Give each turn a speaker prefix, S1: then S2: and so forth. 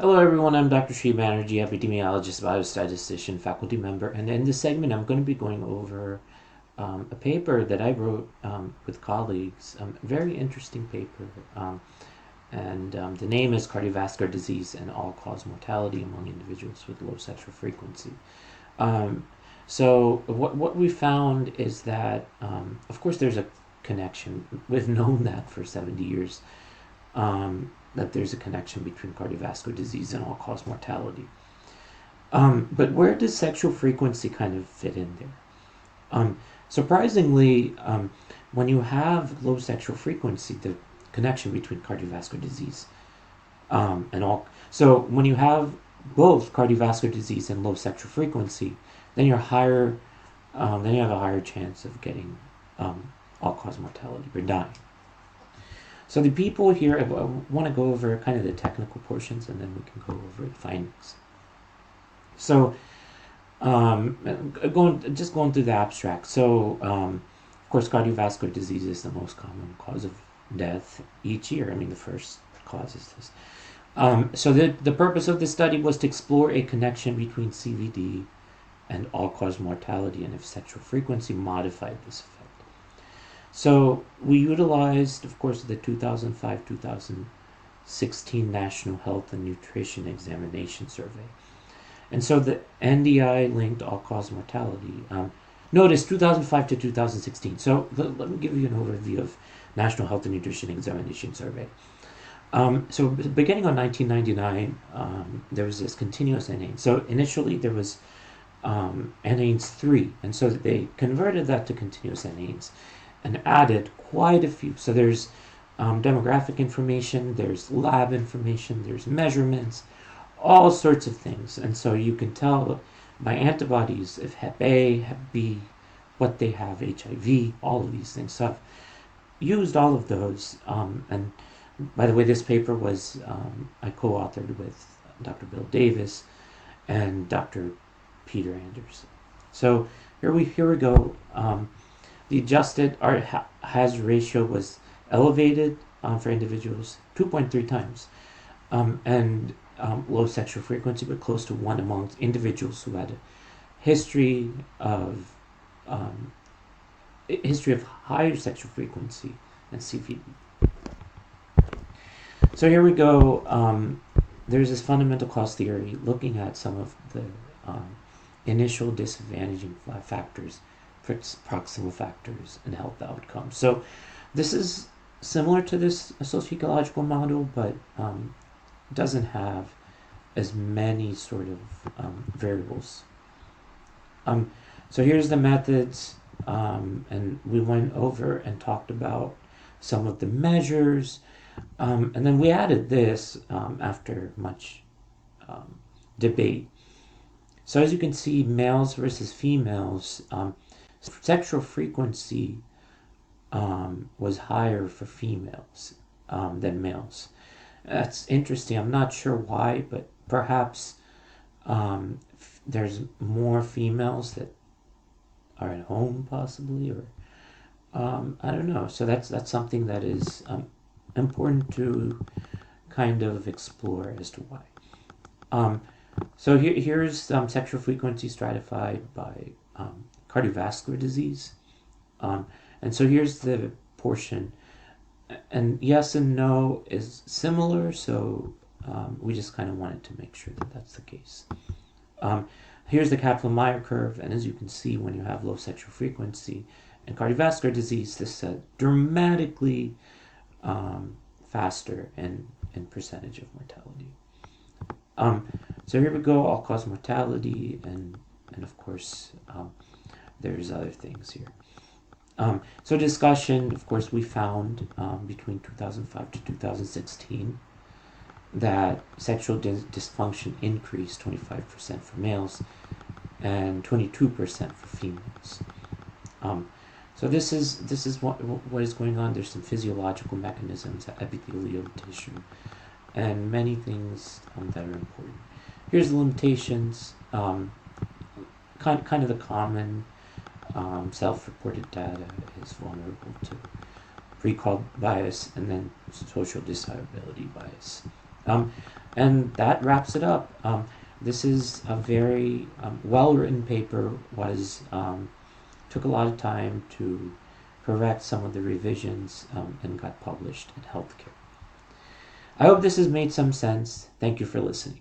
S1: Hello everyone, I'm Dr. Sri Banerjee, epidemiologist, biostatistician, faculty member, and in this segment I'm going to be going over a paper that I wrote with colleagues, a very interesting paper, and the name is Cardiovascular Disease and All-Cause Mortality Among Individuals with Low Sexual Frequency. Um, what we found is that, of course, there's a connection. We've known that for 70 years, that there's a connection between cardiovascular disease and all-cause mortality. But where does sexual frequency kind of fit in there? Surprisingly, when you have low sexual frequency, the connection between cardiovascular disease and all. So when you have both cardiovascular disease and low sexual frequency, then you're higher. Then you have a higher chance of getting all-cause mortality or dying. So the people here, I want to go over kind of the technical portions, and then we can go over the findings. So, going through the abstract. So, of course, cardiovascular disease is the most common cause of death each year. I mean, the first cause is this. So the purpose of this study was to explore a connection between CVD and all-cause mortality, and if sexual frequency modified this effect. So we utilized, of course, the 2005-2016 National Health and Nutrition Examination Survey. And so the NDI linked all-cause mortality. Notice 2005 to 2016. So let me give you an overview of National Health and Nutrition Examination Survey. So beginning on 1999, there was this continuous NANES. So initially there was NANES 3, and so they converted that to continuous NANES and added quite a few. So there's demographic information, there's lab information, there's measurements, all sorts of things. And so you can tell by antibodies if Hep A, Hep B, what they have, HIV, all of these things. So I've used all of those. And by the way, this paper was I co-authored with Dr. Bill Davis and Dr. Peter Anderson. So here we go. The adjusted hazard ratio was elevated for individuals 2.3 times, and low sexual frequency, but close to 1 amongst individuals who had a history of higher sexual frequency and CVD. So here we go. There's this fundamental cause theory looking at some of the initial disadvantaging factors, proximal factors, and health outcomes. So this is similar to this sociological model, but doesn't have as many sort of variables. So here's the methods, and we went over and talked about some of the measures, and then we added this after much debate. So as you can see, males versus females, sexual frequency was higher for females than males. That's interesting. I'm not sure why, but perhaps there's more females that are at home, possibly, or I don't know. So that's something that is important to kind of explore as to why. So here's sexual frequency stratified by cardiovascular disease. And so here's the portion. And yes and no is similar, so we just kind of wanted to make sure that that's the case. Here's the Kaplan-Meier curve, and as you can see, when you have low sexual frequency and cardiovascular disease, this is dramatically faster in percentage of mortality. So here we go, all-cause mortality, and of course, there's other things here. So discussion, of course, we found between 2005 to 2016 that sexual dysfunction increased 25% for males and 22% for females. So this is what is going on. There's some physiological mechanisms, epithelial tissue, and many things that are important. Here's the limitations. Kind of the common self-reported data is vulnerable to recall bias and then social desirability bias. And that wraps it up. This is a very well-written paper. Took a lot of time to correct some of the revisions, and got published in Healthcare. I hope this has made some sense. Thank you for listening.